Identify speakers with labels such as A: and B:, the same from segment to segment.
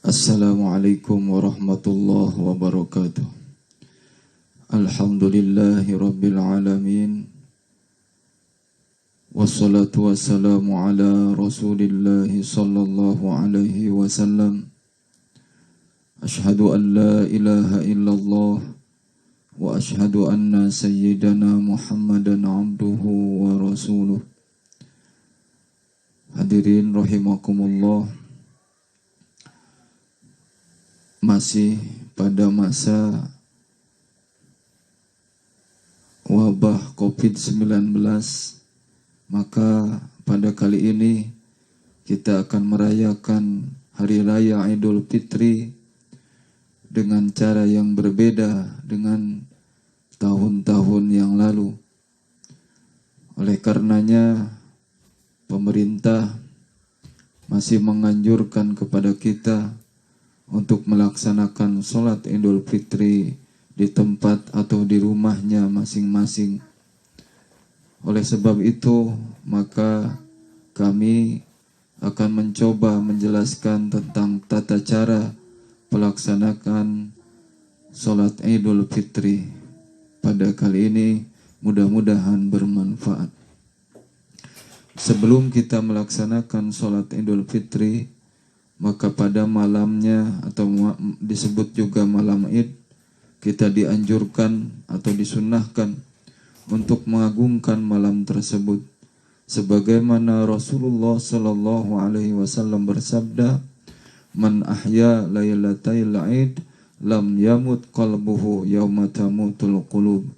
A: Assalamualaikum warahmatullahi wabarakatuh. Alhamdulillahi rabbil alamin. Wassalatu wassalamu ala rasulillahi sallallahu alaihi wasallam. Ashhadu an la ilaha illallah wa ashhadu anna sayyidana Muhammadan abduhu wa rasuluh. Hadirin rahimakumullah, masih pada masa wabah COVID-19, maka pada kali ini kita akan merayakan Hari Raya Idul Fitri dengan cara yang berbeda dengan tahun-tahun yang lalu. Oleh karenanya, pemerintah masih menganjurkan kepada kita untuk melaksanakan sholat Idul Fitri di tempat atau di rumahnya masing-masing. Oleh sebab itu, maka kami akan mencoba menjelaskan tentang tata cara pelaksanaan sholat Idul Fitri pada kali ini. Mudah-mudahan bermanfaat. Sebelum kita melaksanakan sholat Idul Fitri, maka pada malamnya atau disebut juga malam Id, kita dianjurkan atau disunnahkan untuk mengagungkan malam tersebut. Sebagaimana Rasulullah sallallahu alaihi wasallam bersabda, "Man ahya lailatal Id lam yamut qalbuhu yauma tamutul qulub."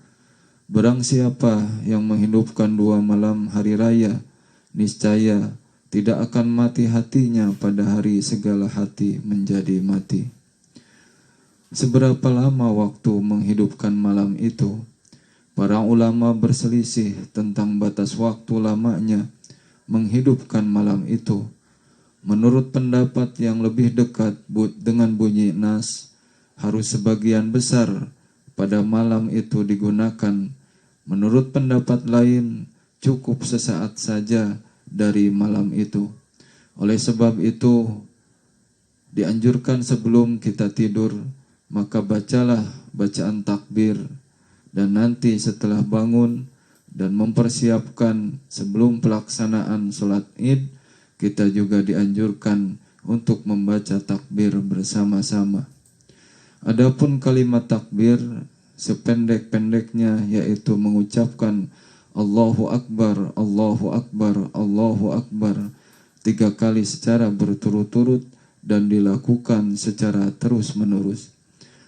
A: Barang siapa yang menghidupkan dua malam hari raya, niscaya tidak akan mati hatinya pada hari segala hati menjadi mati. Seberapa lama waktu menghidupkan malam itu? Para ulama berselisih tentang batas waktu lamanya menghidupkan malam itu. Menurut pendapat yang lebih dekat dengan bunyi nas, harus sebagian besar pada malam itu digunakan. Menurut pendapat lain, cukup sesaat saja dari malam itu. Oleh sebab itu, dianjurkan sebelum kita tidur, maka bacalah bacaan takbir, dan nanti setelah bangun dan mempersiapkan sebelum pelaksanaan sholat Id, kita juga dianjurkan untuk membaca takbir bersama-sama. Adapun kalimat takbir sependek-pendeknya, yaitu mengucapkan Allahu Akbar, Allahu Akbar, Allahu Akbar 3 kali secara berturut-turut dan dilakukan secara terus-menerus.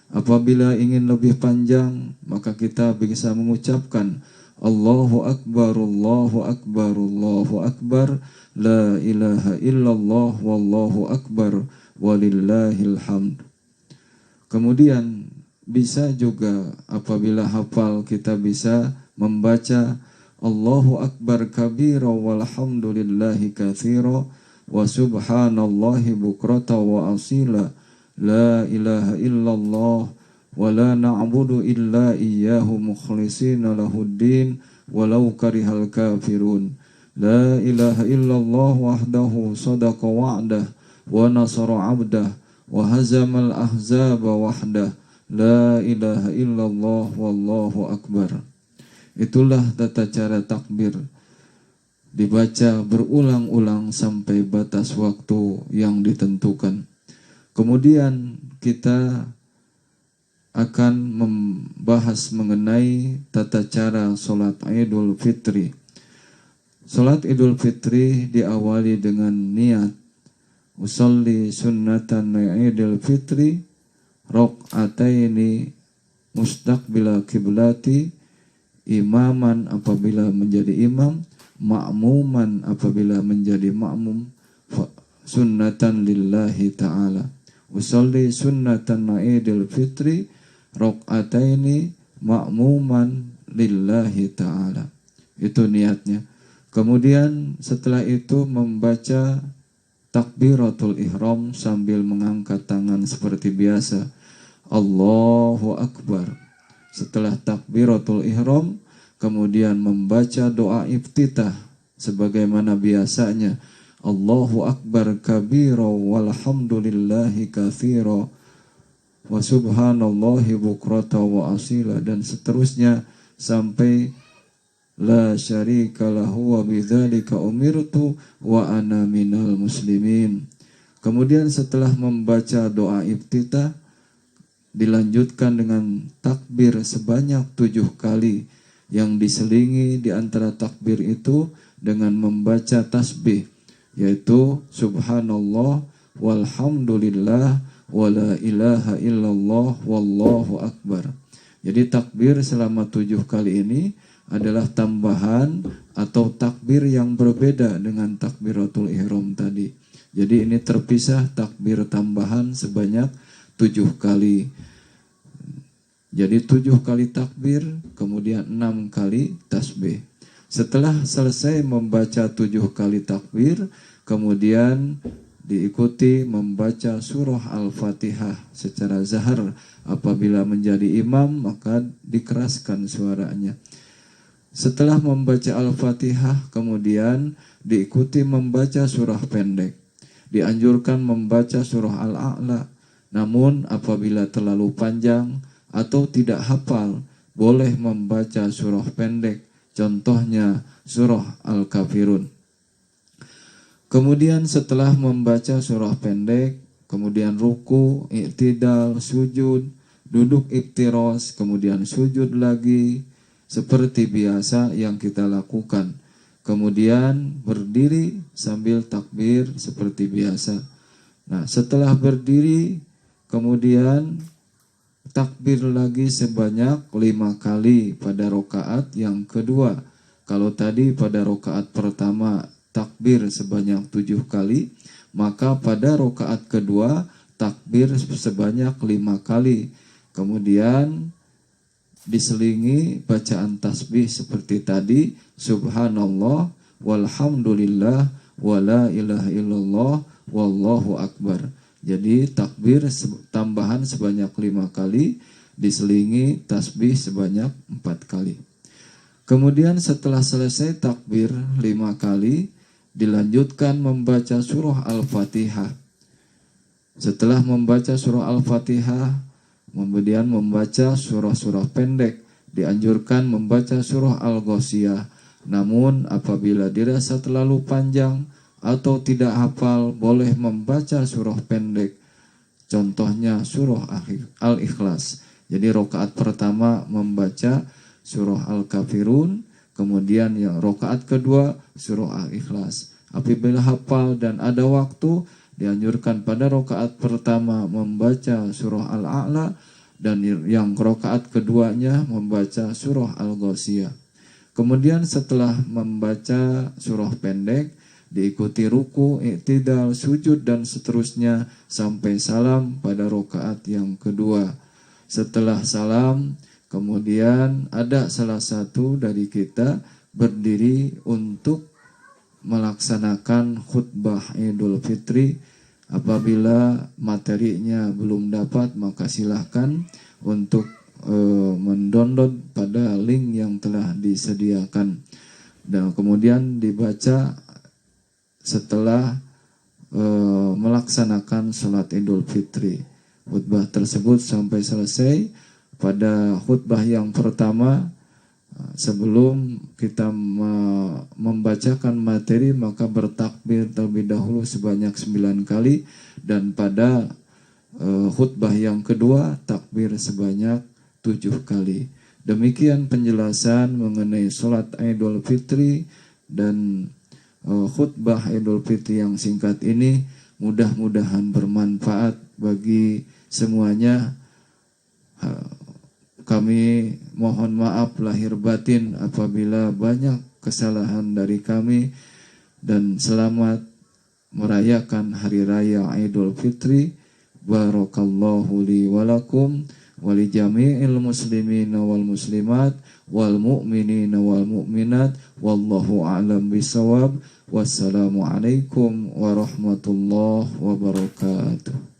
A: Apabila ingin lebih panjang, maka kita bisa mengucapkan Allahu Akbar, Allahu Akbar, Allahu Akbar, La ilaha illallah, Wallahu Akbar, Walillahil hamd. Kemudian bisa juga apabila hafal, kita bisa membaca Allahu Akbar kabira walhamdulillahi katsira wa subhanallahi bukrata wa asila, la ilaha illallah wa la na'budu illa iyyahu mukhlishina lahuddin walau karihal kafirun, la ilaha illallah wahdahu sadaqa wa'dah wa nasara 'abdah wa hazamal ahzaba wahdah, la ilaha illallah wallahu akbar. Itulah tata cara takbir, dibaca berulang-ulang sampai batas waktu yang ditentukan. Kemudian kita akan membahas mengenai tata cara sholat Idul Fitri. Sholat Idul Fitri diawali dengan niat usolli sunnatan Idul Fitri raq'ataini mustaqbila kiblati, imaman apabila menjadi imam, ma'muman apabila menjadi ma'mum, sunnatan lillahi ta'ala. Usolli sunnatan Idul Fitri raq'ataini ma'muman lillahi ta'ala. Itu niatnya. Kemudian setelah itu membaca takbiratul ihram sambil mengangkat tangan seperti biasa. Allahu Akbar. Setelah takbiratul ihram, kemudian membaca doa iftitah sebagaimana biasanya. Allahu akbar kabira walhamdulillahi katsira wa subhanallahi bukrata wa asila, dan seterusnya sampai la syarika lahu wa bidzalika umirtu wa ana minal muslimin. Kemudian setelah membaca doa iftitah dilanjutkan dengan takbir sebanyak 7 kali, yang diselingi di antara takbir itu dengan membaca tasbih, yaitu subhanallah walhamdulillah wala ilaha illallah wallahu akbar. Jadi takbir selama 7 kali ini adalah tambahan atau takbir yang berbeda dengan takbiratul ihram tadi. Jadi ini terpisah takbir tambahan sebanyak 7 kali. Jadi 7 kali takbir, kemudian 6 kali tasbih. Setelah selesai membaca 7 kali takbir, kemudian diikuti membaca surah Al-Fatihah secara zahar. Apabila menjadi imam maka dikeraskan suaranya. Setelah membaca Al-Fatihah kemudian diikuti membaca surah pendek. Dianjurkan membaca surah Al-A'la. Namun apabila terlalu panjang atau tidak hafal, boleh membaca surah pendek. Contohnya surah Al-Kafirun. Kemudian setelah membaca surah pendek, kemudian ruku, i'tidal, sujud, duduk iftiros, kemudian sujud lagi, seperti biasa yang kita lakukan. Kemudian berdiri sambil takbir seperti biasa. Nah, setelah berdiri, kemudian takbir lagi sebanyak 5 kali pada rokaat yang kedua. Kalau tadi pada rokaat pertama takbir sebanyak 7 kali, maka pada rokaat kedua takbir sebanyak 5 kali. Kemudian diselingi bacaan tasbih seperti tadi, subhanallah walhamdulillah wala ilaha illallah wallahu akbar. Jadi takbir tambahan sebanyak 5 kali, diselingi tasbih sebanyak 4 kali. Kemudian setelah selesai takbir 5 kali, dilanjutkan membaca surah Al-Fatihah. Setelah membaca surah Al-Fatihah, kemudian membaca surah-surah pendek. Dianjurkan membaca surah Al-Ghasyiyah. Namun apabila dirasa terlalu panjang atau tidak hafal, boleh membaca surah pendek. Contohnya surah Al-Ikhlas. Jadi rokaat pertama membaca surah Al-Kafirun, kemudian yang rokaat kedua surah Al-Ikhlas. Apabila hafal dan ada waktu, dianjurkan pada rokaat pertama membaca surah Al-A'la, dan yang rokaat keduanya membaca surah Al-Ghasyiyah. Kemudian setelah membaca surah pendek, diikuti ruku, i'tidal, sujud dan seterusnya sampai salam pada rokaat yang kedua. Setelah salam, kemudian ada salah satu dari kita berdiri untuk melaksanakan khutbah Idul Fitri. Apabila materinya belum dapat, maka silahkan untuk mendownload pada link yang telah disediakan. Dan kemudian dibaca setelah melaksanakan sholat Idul Fitri. Khutbah tersebut sampai selesai. Pada khutbah yang pertama, sebelum kita membacakan materi, maka bertakbir terlebih dahulu sebanyak 9 kali, dan pada khutbah yang kedua takbir sebanyak 7 kali. Demikian penjelasan mengenai sholat Idul Fitri dan khutbah Idul Fitri yang singkat ini. Mudah-mudahan bermanfaat bagi semuanya. Kami mohon maaf lahir batin apabila banyak kesalahan dari kami, dan selamat merayakan Hari Raya Idul Fitri. Barakallahu li walakum wali jami'il muslimina wal muslimat wal mu'minina wal mu'minat wallahu a'lam bisawab. Wassalamualaikum warahmatullahi wabarakatuh.